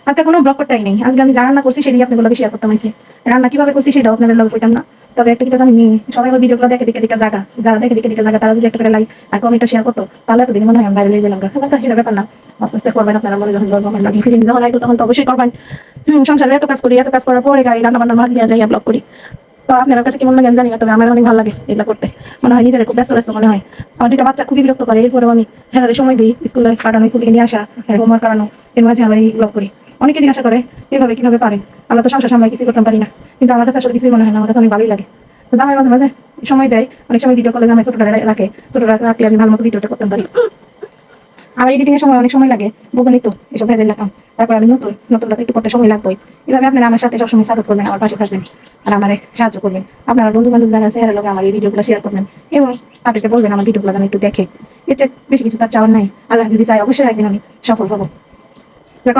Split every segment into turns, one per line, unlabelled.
আজকে কোনো ব্লগ করতেই নেই। আজকে আমি যা রান্না করছি সেটাই আপনাদের শেয়ার করতে পারছি। রান্না কিভাবে করছি সেটাও আপনাদের লগে কইতাম না। তবে একটা কথা জানি, সবাই আমার ভিডিওগুলো দেখে দেখে দেখে জায়গা, যারা দেখে দেখে দেখে জায়গা, তারা যদি একটা করে লাইক আর কমেন্টটা শেয়ার করতো, তাহলে এতদিন মনে হয় আমি বাইরে নিয়ে গেলাম। সেটা ব্যাপার না, আস্তে আস্তে করবেন আপনারা। মনে যখন গল্প লাগে, ফিলিং যখন লাগবে তখন তো অবশ্যই করবেন। সংসারে এত কাজ করি, এত কাজ করার পরে গাড়ি রান্না বান্নার মাঠ দিয়ে যাই ব্লগ করি। তো আপনার কাছে কেমন লাগে আমি জানি না, তবে আমার অনেক ভালো লাগে এগুলো করতে। মনে হয় নিজের খুব ব্যস্ত ব্যস্ত মনে হয়। আমার দুটা বাচ্চা খুবই বিরক্ত করে, এরপরেও আমি হ্যাঁ সময় দিই স্কুলে কাটানো, স্কুল থেকে নিয়ে আসা, হোমওয়ার্ক করানো, এর মাঝে আবার এই ব্লগ করি। অনেকে জিজ্ঞাসা করে এভাবে কিভাবে পারেন, আমরা তো সংসার সামলাই কিছু করতে পারি না। কিন্তু আমার কাছে আসলে কিছুই মনে হয় না, আমার কাছে অনেক ভালোই লাগে। জামাই মাঝে মাঝে সময় দেয়, অনেক সময় ভিডিও কলে জামাই ছোটটা রাখে, ছোটটা রাখলে আমি ভালো মতো ভিডিওটা করতে পারি। আমার এডিটিং এর সময় অনেক সময় লাগে, বোঝেনি তো এসব ভেজে রাখলাম। তারপর আমি নতুনটা একটু করতে সময় লাগবে। এভাবে আপনারা আমার সাথে সবসময় সাপোর্ট করবেন, আমার পাশে থাকবেন আর আমার সাহায্য করবেন। আপনার বন্ধু বান্ধব যারা আছে এর লোক আমার এই ভিডিওগুলো শেয়ার করবেন এবং তাদেরকে বলবেন আমার ভিডিওগুলো যেন একটু দেখে। এর চেয়ে বেশি কিছু তার চাওয়ার নাই। আল্লাহ যদি চাই অবশ্যই একদিন আমি সফল হবো।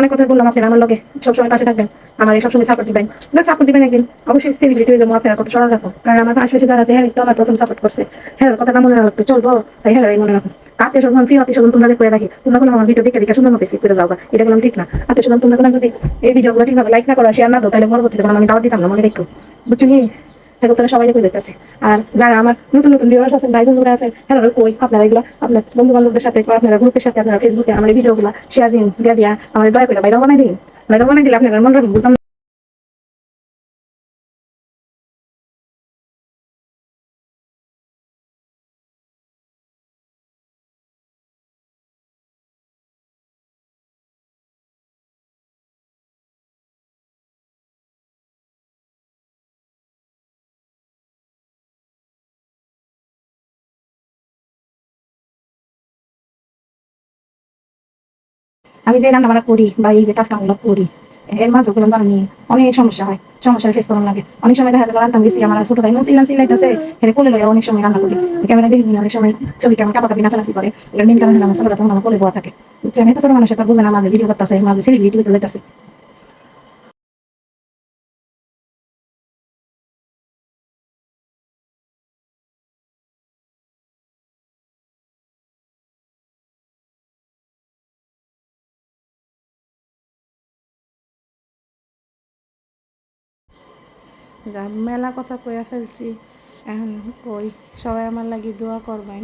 অনেক কথা বললাম, আপনারা আমার লগে সবসময় পাশে থাকবেন, আমার এই সবসময় সাপোর্ট দিবেন। সাপোর্ট দিবেন একদিন অবশ্যই সেলিব্রিটি হয়ে যাবো, আপনারা কত স্মরণ রাখুন। কারণ আমার আশেপাশে যারা আছে হ্যাঁ একটু আমার প্রথম সাপোর্ট করছে, হ্যাঁ কথাটা মনে রাখতে চলবো, তাই হ্যাঁ মনে রাখুন। আত্মীয় স্বজন ফি আত্মীয় স্বজন তোমরা করে রাখি, তোমরা কোনো আমার ভিডিও দেখে দেখে সুন্দর মতো স্লিপ করে যাও, এটা বললাম ঠিক না। আত্মীয় স্বজন তোমরা যদি এই ভিডিওগুলো ঠিকভাবে লাইক না করো, শেয়ার না দাও, তাহলে পরবর্তীতে আমি দাওয়াত দিতাম না, মনে রেখো। বুঝছো কি? এখন তারা সবাই দেখে দেখতেছে। আর যারা আমার নতুন নতুন ভিউয়ার্স আছেন, ভাই বন্ধুরা আছেন, হ্যাঁ কই আপনারা এগুলো আপনার বন্ধু বান্ধবদের সাথে, আপনারা গ্রুপের সাথে, আপনারা ফেসবুকে আমার এই ভিডিওগুলো শেয়ার দিন, দিয়া আমার দয়া করে বাইরে বানাই দিন। বাইরে বানাই দিলে আপনারা মনে রাখুন বলতাম। আমি যে রান্না বান্না করি বা এই যে কাজ কামগুলো করি, এর মাঝে বললাম জানি অনেক সমস্যা হয়, সমস্যার ফেস করার লাগে। অনেক সময় দেখা যাবে রান্না গেছি, আমার ছোট ভাই মন চিল্লাইতেছে, হেরে কোলে লইয়া অনেক সময় রান্না করি। ক্যামেরা দেখি অনেক সময় ছবি কেমন কাপাকাপি নাচানাচি করে, এর মেন কারণ হলো আমার ছোটটা তখন আমার কোলে বয়া থাকে। বুঝছেন, এত ছোট মানুষ তার বোঝে না মাঝে ভিডিও করতেছে, মাঝে সেলিব্রিটি হতে যেতেছে।
যা মেলা কথা কইয়া ফেলছি, এখন কই সবাই আমার লাগি দোয়া করবেন।